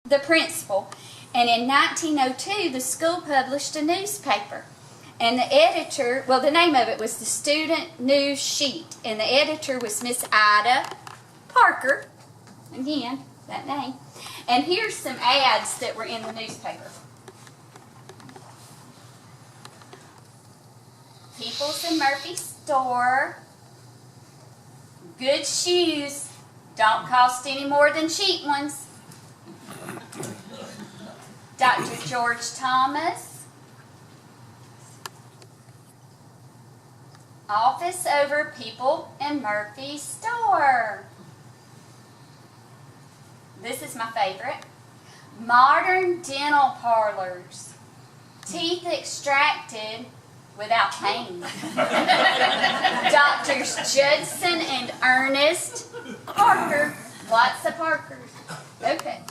the principal. And in 1902, the school published a newspaper. And the editor, well, the name of it was the Student News Sheet. And the editor was Miss Ida Parker. Again, that name. And here's some ads that were in the newspaper. Peoples and Murphy store. Good shoes. Don't cost any more than cheap ones. Dr. George Thomas. Office over People and Murphy store. This is my favorite. Modern dental parlors. Teeth extracted without pain. Doctors Judson and Ernest Parker. Lots of Parkers. Okay.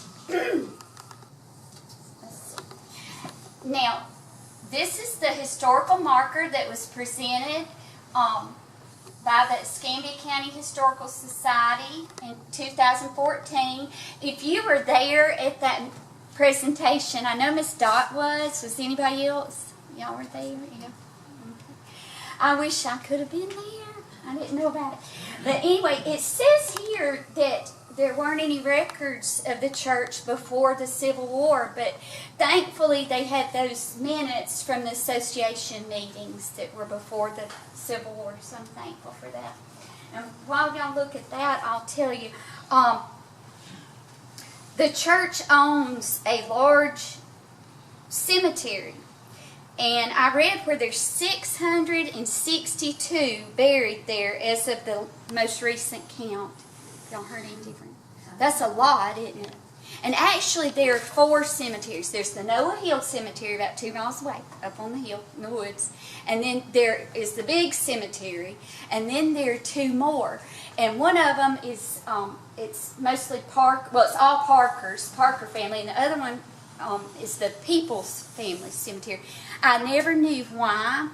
Now, this is the historical marker that was presented by the Escambia County Historical Society in 2014. If you were there at that presentation, I know Miss Dot was. Was anybody else? Y'all were there? Yeah. Okay. I wish I could have been there. I didn't know about it. But anyway, it says here that there weren't any records of the church before the Civil War, but thankfully they had those minutes from the association meetings that were before the Civil War, so I'm thankful for that. And while y'all look at that, I'll tell you, the church owns a large cemetery, and I read where there's 662 buried there as of the most recent count. Y'all heard any different? That's a lot, isn't it? And actually, there are 4 cemeteries. There's the Noah Hill Cemetery about 2 miles away, up on the hill in the woods. And then there is the big cemetery. And then there are 2 more. And one of them is, it's mostly it's all Parkers, Parker family. And the other one is the Peoples family cemetery. I never knew why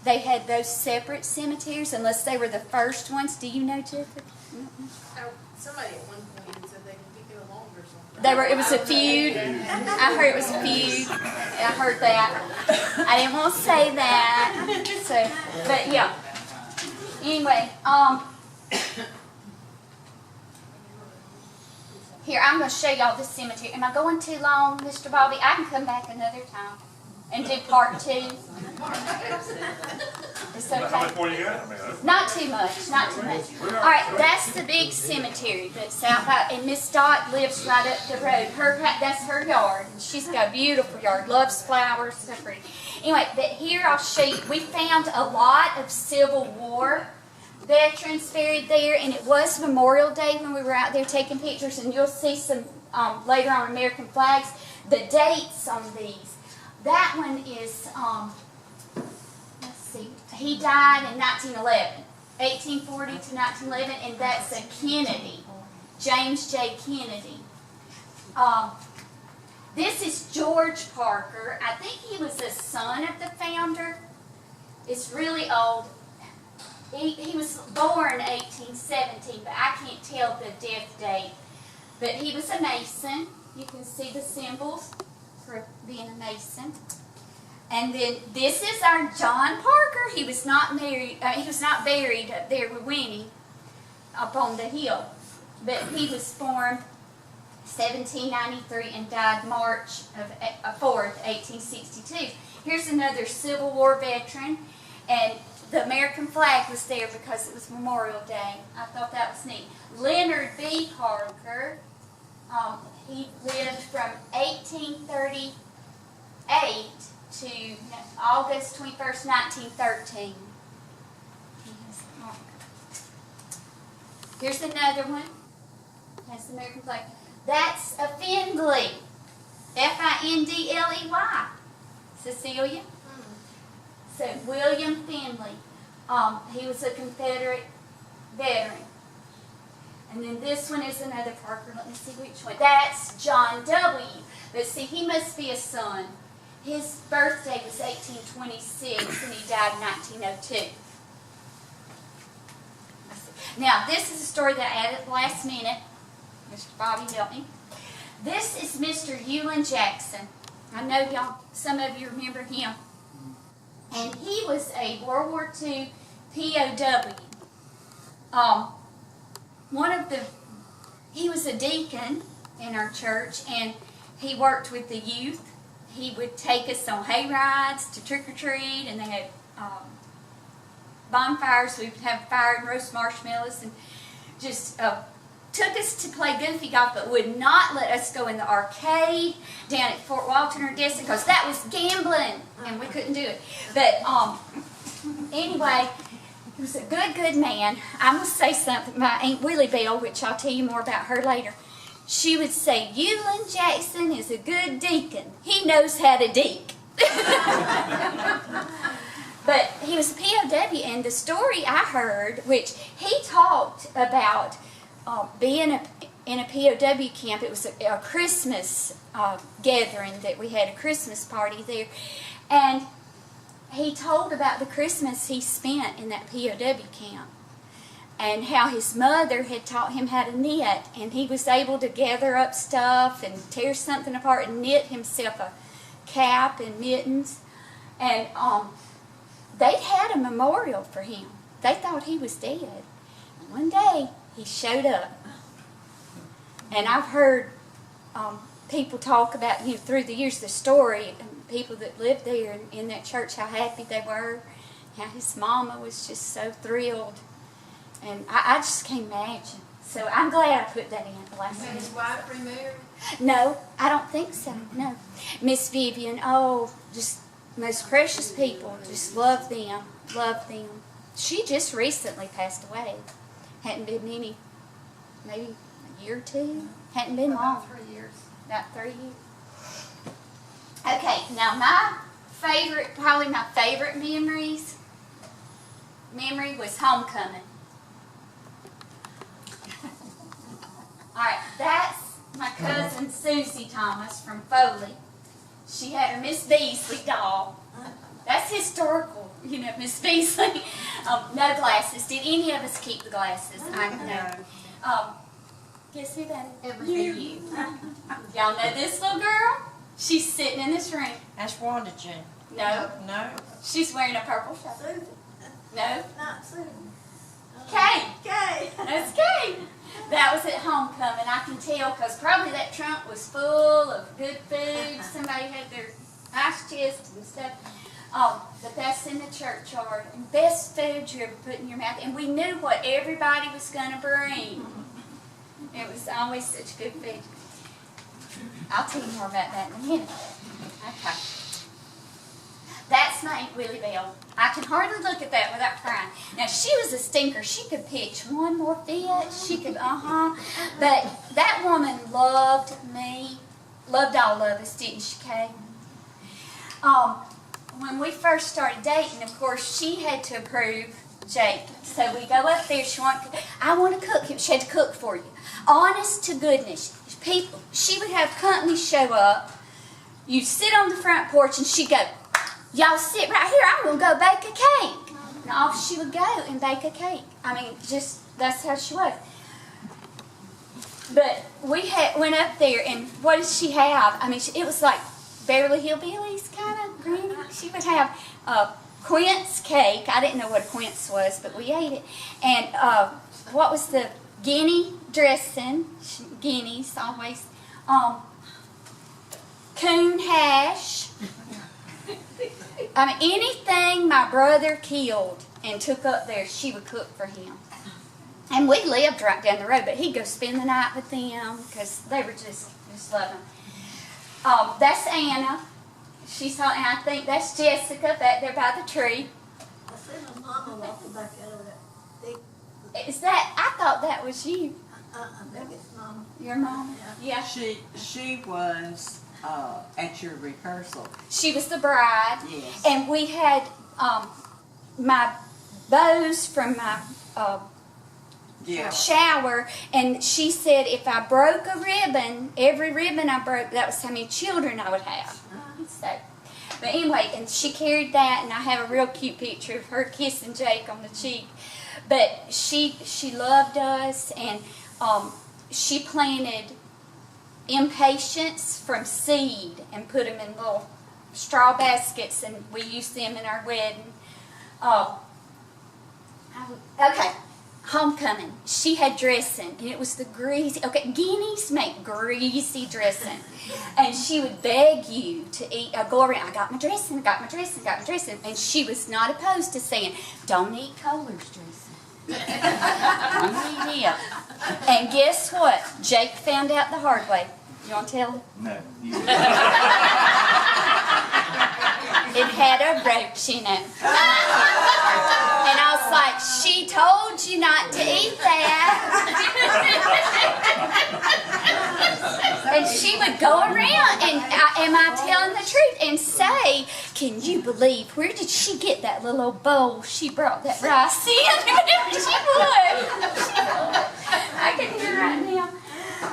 they had those separate cemeteries unless they were the first ones. Do you know, Jessica? Somebody at one point said they could get along or something. It was a feud. I heard it was a feud. I heard that. I didn't want to say that. So, but yeah. Anyway, here, I'm going to show y'all this cemetery. Am I going too long, Mr. Bobby? I can come back another time and do part 2. It's okay. How much more you got? Not too much, not too much. All right, that's the big cemetery that's out by, and Miss Dot lives right up the road. That's her yard. She's got a beautiful yard, loves flowers, so pretty. Anyway, but here I'll show you, we found a lot of Civil War veterans buried there, and it was Memorial Day when we were out there taking pictures, and you'll see some later on American flags. The dates on these. That one is, let's see, he died in 1911, 1840 to 1911, and that's a Kennedy, James J. Kennedy. This is George Parker. I think he was a son of the founder. It's really old. He was born 1817, but I can't tell the death date. But he was a Mason. You can see the symbols for being a Mason. And then this is our John Parker. He was not married. He was not buried up there with Winnie up on the hill, but he was born 1793 and died March of 4th, 1862. Here's another Civil War veteran, and the American flag was there because it was Memorial Day. I thought that was neat. Leonard B. Parker. He lived from 1838 to August 21st, 1913. Here's another one. That's the American flag. That's a Findley. Findley. Cecilia. So William Findley. He was a Confederate veteran. And then this one is another Parker. Let me see which one. That's John W. But see, he must be a son. His birthday was 1826 and he died in 1902. Now, this is a story that I added at the last minute. Mr. Bobby, help me. This is Mr. Ewan Jackson. I know y'all, some of you remember him. And he was a World War II POW. He was a deacon in our church, and he worked with the youth. He would take us on hay rides to trick or treat, and they had bonfires. We would have fire and roast marshmallows, and just took us to play goofy golf, but would not let us go in the arcade down at Fort Walton or Destin, because that was gambling, and we couldn't do it. But anyway, he was a good man. I'm going to say something. My Aunt Willie Bell, which I'll tell you more about her later, she would say, Ewan Jackson is a good deacon. He knows how to deek. But he was a POW, and the story I heard, which he talked about being in a POW camp. It was a Christmas gathering that we had, a Christmas party there. And he told about the Christmas he spent in that POW camp, and how his mother had taught him how to knit, and he was able to gather up stuff and tear something apart and knit himself a cap and mittens. And they'd had a memorial for him. They thought he was dead. And one day, he showed up. And I've heard people talk about, through the years, the story, and people that lived there in that church, how happy they were, how his mama was just so thrilled. And I just can't imagine. So I'm glad I put that in the last And his wife remarried? No, I don't think so, no. Miss Vivian, just most precious people, just love them, love them. She just recently passed away. Hadn't been maybe a year or two. Hadn't been long. About 3 years. About 3 years. Okay, now probably my favorite memory was homecoming. Alright, that's my cousin Susie Thomas from Foley. She had her Miss Beasley doll. That's historical, Miss Beasley. No glasses. Did any of us keep the glasses? I know. Guess who that is? You. Y'all know this little girl? She's sitting in this room. That's Wanda June. No. No. She's wearing a purple shirt. Susan. No. Not Susan. Kay. Kay. That's Kay. That was at homecoming. I can tell because probably that trunk was full of good food. Somebody had their ice chest and stuff. But that's in the churchyard. And best food you ever put in your mouth. And we knew what everybody was going to bring. It was always such good food. I'll tell you more about that in a minute. Okay. That's my Aunt Willie Bell. I can hardly look at that without crying. Now, she was a stinker. She could pitch one more fit. She could, But that woman loved me. Loved all of us, didn't she, Kay? When we first started dating, of course, she had to approve Jake. So we go up there. I want to cook him. She had to cook for you. Honest to goodness. She would have company show up. You'd sit on the front porch and she'd go, y'all sit right here, I'm going to go bake a cake. And off she would go and bake a cake. I mean, that's how she was. But we went up there, and what did she have? I mean, it was like Beverly Hillbillies kind of granny. She would have quince cake. I didn't know what a quince was, but we ate it. And what was the guinea dressing? Guineas always. Coon hash. I mean, anything my brother killed and took up there, she would cook for him. And we lived right down the road, but he'd go spend the night with them because they were just loving. That's Anna. And I think that's Jessica back there by the tree. I see my mama walking back out of that big. Is that? I thought that was you. I think it's mama. Your mom? Yeah. She was at your rehearsal. She was the bride. Yes. And we had my bows from my shower, and she said if I broke a ribbon, every ribbon I broke, that was how many children I would have. So, but anyway, and she carried that, and I have a real cute picture of her kissing Jake on the cheek. But she loved us, and she planted impatiens from seed and put them in little straw baskets, and we used them in our wedding. Okay, homecoming. She had dressing, and it was the greasy. Okay, guineas make greasy dressing, and she would beg you to eat. Go around. I got my dressing. I got my dressing. I got my dressing, and she was not opposed to saying, "Don't eat Kohler's dressing." Yeah. And guess what? Jake found out the hard way. You want to tell him? No. It had a roach in it. And I was like, she told you not to eat that. And she would go around and, am I telling the truth? And say, can you believe, where did she get that little old bowl she brought that rice in? She would. I can hear right now.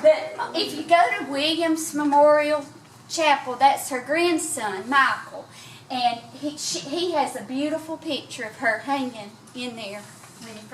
But if you go to Williams Memorial Chapel, that's her grandson, Michael. And he has a beautiful picture of her hanging in there when he first